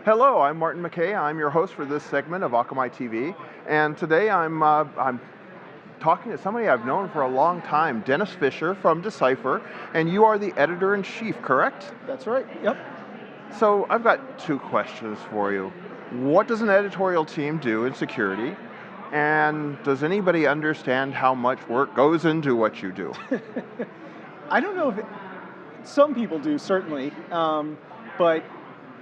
Hello, I'm Martin McKeay. I'm your host for this segment of Akamai TV, and today I'm talking to somebody I've known for a long time, Dennis Fisher from Decipher, and you are the editor-in-chief, correct? That's right, yep. So I've got two questions for you. What does an editorial team do in security? And does anybody understand how much work goes into what you do? I don't know if some people do, certainly, but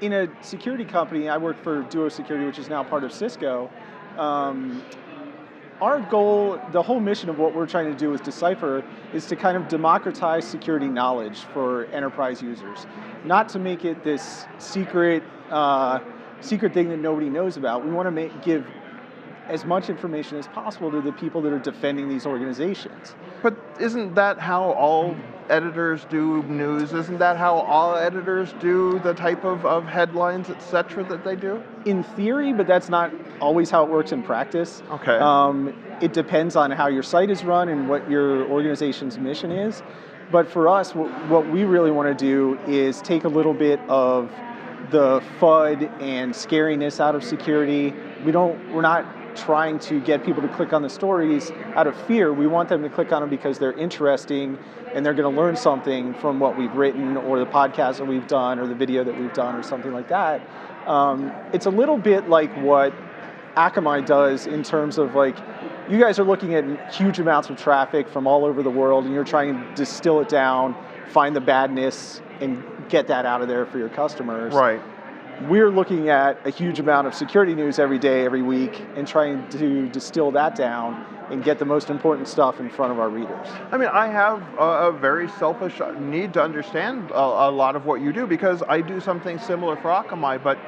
in a security company, I work for Duo Security, which is now part of Cisco. Our goal, the whole mission of what we're trying to do with Decipher is to kind of democratize security knowledge for enterprise users. Not to make it this secret thing that nobody knows about. We want to give as much information as possible to the people that are defending these organizations. But isn't that how all editors do news? Isn't that how all editors do the type of headlines, etc., that they do? In theory, but that's not always how it works in practice. Okay. It depends on how your site is run and what your organization's mission is. But for us, what we really want to do is take a little bit of the FUD and scariness out of security. We're not trying to get people to click on the stories out of fear. We want them to click on them because they're interesting and they're going to learn something from what we've written or the podcast that we've done or the video that we've done or something like that. It's a little bit like what Akamai does in terms of, like, you guys are looking at huge amounts of traffic from all over the world and you're trying to distill it down, find the badness, and get that out of there for your customers. Right. We're looking at a huge amount of security news every day, every week, and trying to distill that down and get the most important stuff in front of our readers. I mean, I have a very selfish need to understand a lot of what you do because I do something similar for Akamai, but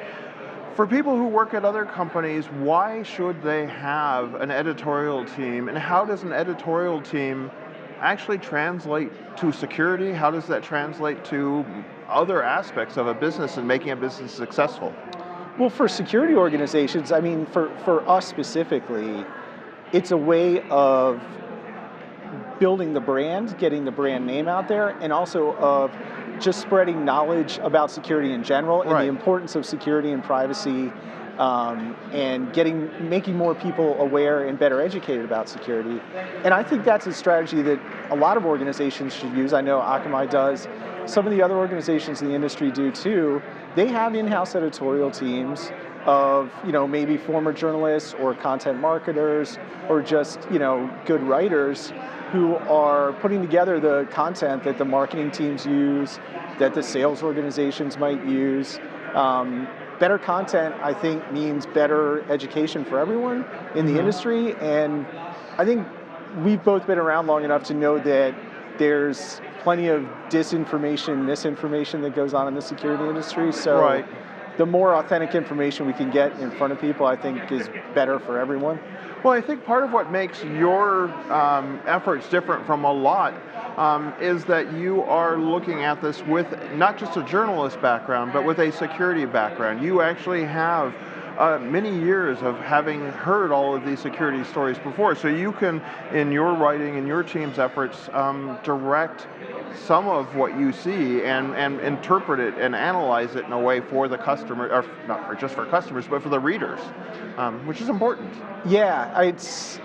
for people who work at other companies, why should they have an editorial team, and how does an editorial team actually translate to security? How does that translate to other aspects of a business and making a business successful? Well, for security organizations, I mean, for us specifically, it's a way of building the brand, getting the brand name out there, and also of just spreading knowledge about security in general and the importance of security and privacy, and making more people aware and better educated about security. And I think that's a strategy that a lot of organizations should use. I know Akamai does. Some of the other organizations in the industry do too. They have in-house editorial teams of, maybe former journalists or content marketers or just, good writers who are putting together the content that the marketing teams use, that the sales organizations might use. Better content, I think, means better education for everyone in the industry, and I think we've both been around long enough to know that there's plenty of disinformation, misinformation that goes on in the security industry, so the more authentic information we can get in front of people, I think, is better for everyone. Well, I think part of what makes your efforts different from a lot is that you are looking at this with not just a journalist background, but with a security background. You actually have many years of having heard all of these security stories before, so you can, in your writing and your team's efforts, direct some of what you see and interpret it and analyze it in a way for the customer, or not for just for customers, but for the readers, which is important. Yeah, it's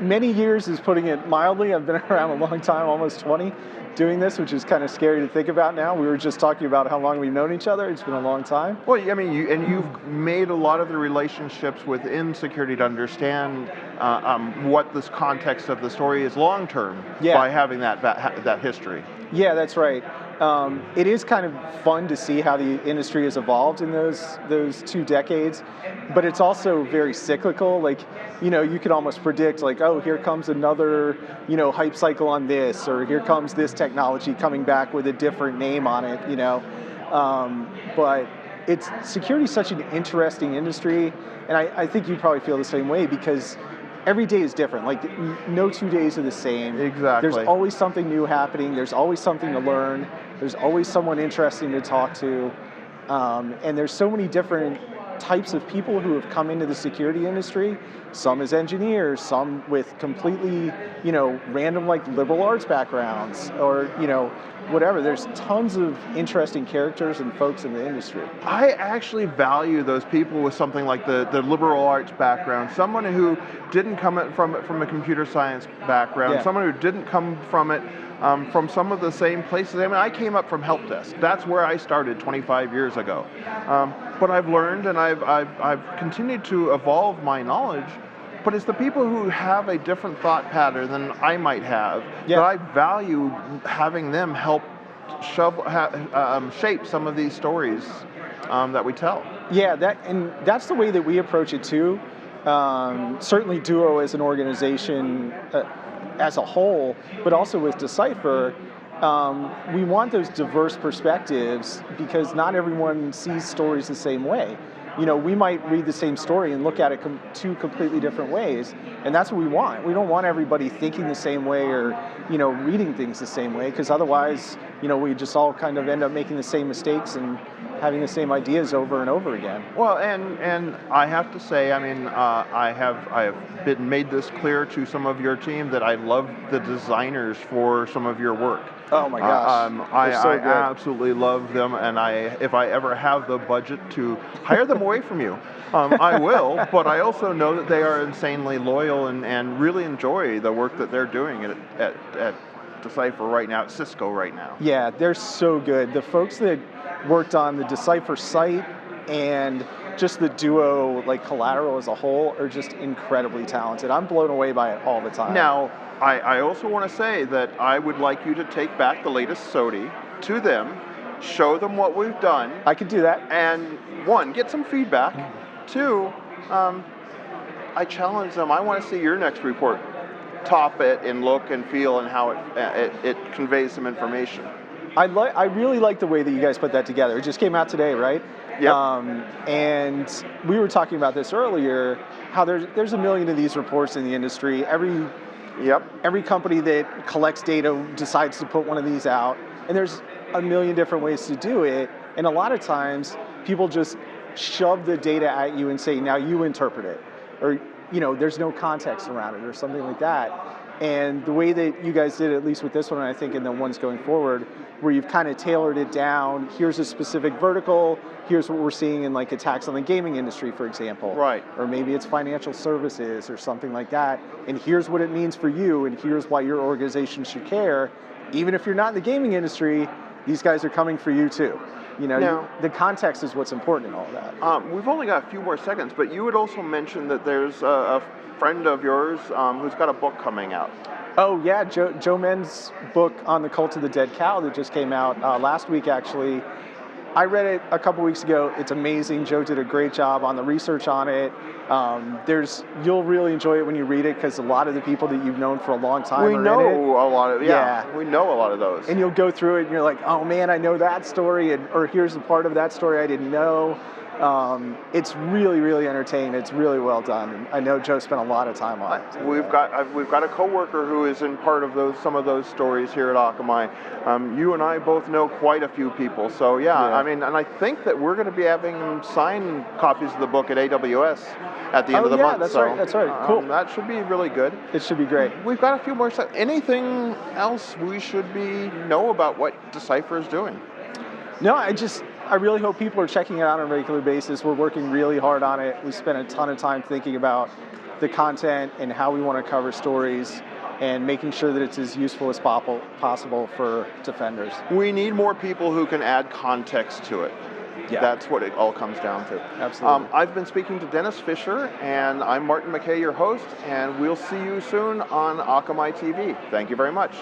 many years is putting it mildly. I've been around a long time, almost 20, doing this, which is kind of scary to think about now. We were just talking about how long we've known each other. It's been a long time. Well, I mean, you've made a lot of the relationships within security to understand what this context of the story is long term by having that history. Yeah, that's right. It is kind of fun to see how the industry has evolved in those 2 decades, but it's also very cyclical. Like, you could almost predict, like, oh, here comes another, hype cycle on this, or here comes this technology coming back with a different name on it, But security is such an interesting industry, and I think you probably feel the same way because every day is different. Like, no 2 days are the same. Exactly. There's always something new happening. There's always something to learn. There's always someone interesting to talk to. And there's so many different types of people who have come into the security industry some as engineers, some with completely, random like liberal arts backgrounds, or, whatever. There's tons of interesting characters and folks in the industry. I actually value those people with something like the liberal arts background, someone who didn't come from a computer science background, someone who didn't come from it from some of the same places. I mean, I came up from help desk. That's where I started 25 years ago. But I've learned and I've continued to evolve my knowledge. But it's the people who have a different thought pattern than I might have that I value having them help shape some of these stories that we tell. Yeah, that's the way that we approach it too. Certainly Duo as an organization as a whole, but also with Decipher, we want those diverse perspectives because not everyone sees stories the same way. We might read the same story and look at it two completely different ways, and that's what we want. We don't want everybody thinking the same way or, reading things the same way, because otherwise, we just all kind of end up making the same mistakes and having the same ideas over and over again. Well, and I have to say, I mean, I have made this clear to some of your team that I love the designers for some of your work. Oh my gosh, I absolutely love them, and if I ever have the budget to hire them away from you, I will, but I also know that they are insanely loyal and really enjoy the work that they're doing at Decipher right now, at Cisco right now. Yeah, they're so good. The folks that worked on the Decipher site and just the Duo collateral as a whole are just incredibly talented. I'm blown away by it all the time. Now, I also want to say that I would like you to take back the latest SOTI to them, show them what we've done. I could do that. And one, get some feedback. Two, I challenge them. I want to see your next report top it in look and feel and how it conveys some information. I really like the way that you guys put that together. It just came out today, right? Yep. And we were talking about this earlier, how there's a million of these reports in the industry. Every company that collects data decides to put one of these out, and there's a million different ways to do it. And a lot of times, people just shove the data at you and say, now you interpret it. Or, there's no context around it or something like that. And the way that you guys did it, at least with this one, I think, and the ones going forward, where you've kind of tailored it down, here's a specific vertical, here's what we're seeing in attacks on the gaming industry, for example. Right. Or maybe it's financial services or something like that, and here's what it means for you, and here's why your organization should care. Even if you're not in the gaming industry, these guys are coming for you too. Now, the context is what's important in all of that. We've only got a few more seconds, but you would also mention that there's a friend of yours who's got a book coming out. Oh yeah, Joe Men's book on the cult of the dead cow that just came out last week, actually. I read it a couple weeks ago. It's amazing. Joe did a great job on the research on it. You'll really enjoy it when you read it, because a lot of the people that you've known for a long time we know a lot of we know a lot of those. And you'll go through it and you're like, oh man, I know that story, or here's a part of that story I didn't know. It's really, really entertaining. It's really well done. And I know Joe spent a lot of time on it. We've got a coworker who is in part of some of those stories here at Akamai. You and I both know quite a few people. So yeah, I mean, and I think that we're going to be having them sign copies of the book at AWS at the end of the month. That's right. Cool. That should be really good. It should be great. We've got a few more. Anything else we should know about what Decipher is doing? No, I really hope people are checking it out on a regular basis. We're working really hard on it. We spent a ton of time thinking about the content and how we want to cover stories and making sure that it's as useful as possible for defenders. We need more people who can add context to it. Yeah. That's what it all comes down to. Absolutely. I've been speaking to Dennis Fisher, and I'm Martin McKeay, your host, and we'll see you soon on Akamai TV. Thank you very much.